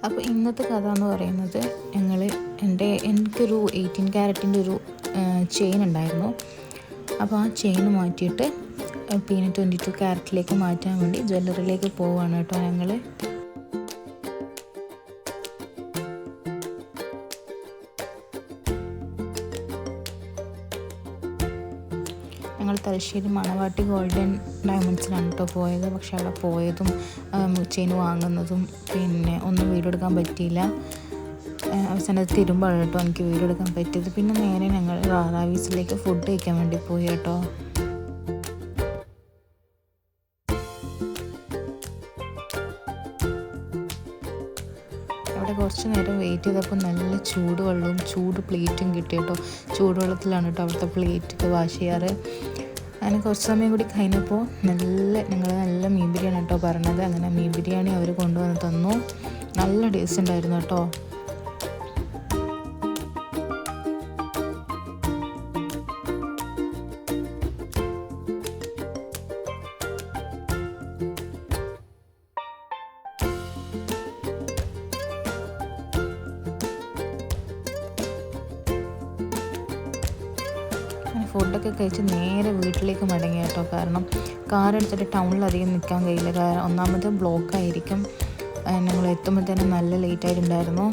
അപ്പോൾ ഇന്നത്തെ കഥ എന്ന് പറയുന്നത് എനിക്കൊരു 18 ക്യാരറ്റിൻ്റെ ഒരു ചെയിൻ ഉണ്ടായിരുന്നു. അപ്പോൾ ആ ചെയിൻ മാറ്റിയിട്ട് പിന്നെ 22 ക്യാരറ്റിലേക്ക് മാറ്റാൻ വേണ്ടി ജ്വല്ലറിയിലേക്ക് പോവുകയാണ് കേട്ടോ. ഞങ്ങൾ തലശ്ശേരി മണവാട്ടി ഗോൾഡൻ ഡയമണ്ട്സിലാണ് കേട്ടോ പോയത്. പക്ഷെ അവിടെ പോയതും ചെയിൻ വാങ്ങുന്നതും പിന്നെ ഒന്നും വീഡിയോ എടുക്കാൻ പറ്റിയില്ല. അവസാനം തിരുമ്പാണ് കേട്ടോ എനിക്ക് വീഡിയോ എടുക്കാൻ പറ്റിയത്. പിന്നെ നേരെ ഞങ്ങൾ റാറാവീസിലേക്ക് ഫുഡ് കഴിക്കാൻ വേണ്ടി പോയി കേട്ടോ. അവിടെ കുറച്ച് നേരം വെയിറ്റ് ചെയ്തപ്പോൾ നല്ല ചൂടുവെള്ളവും ചൂട് പ്ലേറ്റും കിട്ടി കേട്ടോ. ചൂടുവെള്ളത്തിലാണ് കേട്ടോ അവിടുത്തെ പ്ലേറ്റൊക്കെ വാഷ് ചെയ്യാറ്. അങ്ങനെ കുറച്ച് സമയം കൂടി കഴിഞ്ഞപ്പോൾ ഞങ്ങൾ നല്ല മീൻ ബിരിയാണി കേട്ടോ പറഞ്ഞത്. അങ്ങനെ മീൻ ബിരിയാണി അവർ കൊണ്ടുവന്ന് തന്നു. നല്ല ടേസ്റ്റ് ഉണ്ടായിരുന്നു കേട്ടോ. ഫുഡൊക്കെ കഴിച്ച് നേരെ വീട്ടിലേക്ക് മടങ്ങി കേട്ടോ. കാരണം കാർ എടുത്തിട്ട് ടൗണിൽ അധികം നിൽക്കാൻ കഴിയില്ല. കാരണം ഒന്നാമത് ബ്ലോക്കായിരിക്കും. ഞങ്ങൾ എത്തുമ്പോൾ തന്നെ നല്ല ലേറ്റായിട്ടുണ്ടായിരുന്നു.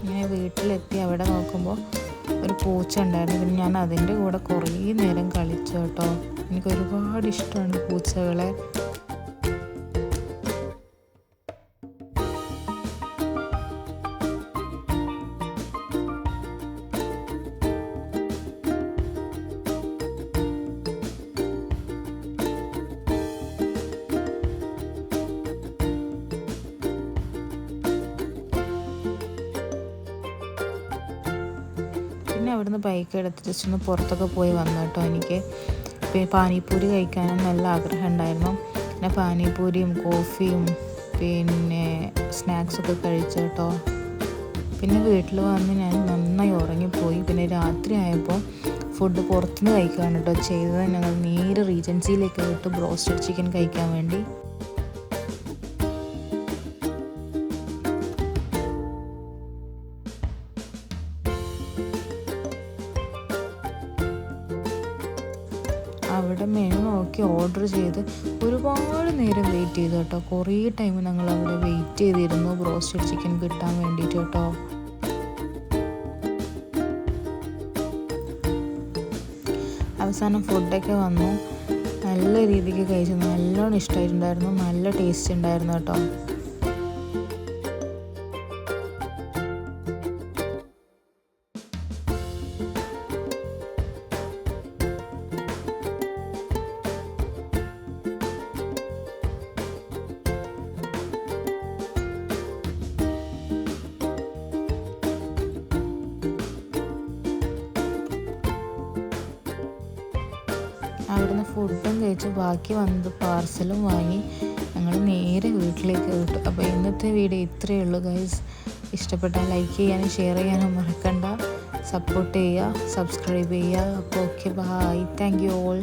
ഞാൻ വീട്ടിലെത്തി അവിടെ നോക്കുമ്പോൾ ഒരു പൂച്ച ഉണ്ടായിരുന്നു. പിന്നെ ഞാൻ അതിൻ്റെ കൂടെ കുറേ നേരം കളിച്ചു കേട്ടോ. എനിക്ക് ഒരുപാട് ഇഷ്ടമാണ് പൂച്ചകളെ. പിന്നെ അവിടുന്ന് ബൈക്ക് എടുത്ത് ജസ്റ്റ് ഒന്ന് പുറത്തൊക്കെ പോയി വന്നു കേട്ടോ. എനിക്ക് പാനിപ്പൂരി കഴിക്കാനും നല്ല ആഗ്രഹം ഉണ്ടായിരുന്നു. പിന്നെ പാനിപ്പൂരിയും കോഫിയും പിന്നെ സ്നാക്സൊക്കെ കഴിച്ചു കേട്ടോ. പിന്നെ വീട്ടിൽ വന്ന് ഞാൻ നന്നായി ഉറങ്ങിപ്പോയി. പിന്നെ രാത്രി ആയപ്പോൾ ഫുഡ് പുറത്തുനിന്ന് കഴിക്കുകയാണ് കേട്ടോ ചെയ്തത്. ഞങ്ങൾ നേരെ റീജൻസിയിലേക്ക് വിട്ടു ബ്രോസ്റ്റഡ് ചിക്കൻ കഴിക്കാൻ വേണ്ടി. അവിടെ മെനു നോക്കി ഓർഡർ ചെയ്ത് ഒരുപാട് നേരം വെയിറ്റ് ചെയ്തു കേട്ടോ. കുറേ ടൈം ഞങ്ങൾ അവിടെ വെയിറ്റ് ചെയ്തിരുന്നു ബ്രോസ്റ്റഡ് ചിക്കൻ കിട്ടാൻ വേണ്ടിയിട്ട് കേട്ടോ. അവസാനം ഫുഡൊക്കെ വന്നു. നല്ല രീതിക്ക് കഴിച്ചു. നല്ലോണം ഇഷ്ടമായിട്ടുണ്ടായിരുന്നു. നല്ല ടേസ്റ്റ് ഉണ്ടായിരുന്നു കേട്ടോ. അവിടുന്ന് ഫുഡും കഴിച്ച് ബാക്കി വന്നത് പാർസലും വാങ്ങി ഞങ്ങൾ നേരെ വീട്ടിലേക്ക് വിട്ടു. അപ്പോൾ ഇന്നത്തെ വീഡിയോ ഇത്രയേ ഉള്ളൂ ഗൈസ്. ഇഷ്ടപ്പെട്ടാൽ ലൈക്ക് ചെയ്യാനും ഷെയർ ചെയ്യാനും മറക്കണ്ട. സപ്പോർട്ട് ചെയ്യുക, സബ്സ്ക്രൈബ് ചെയ്യുക. അപ്പോൾ okay, bye. Thank you all.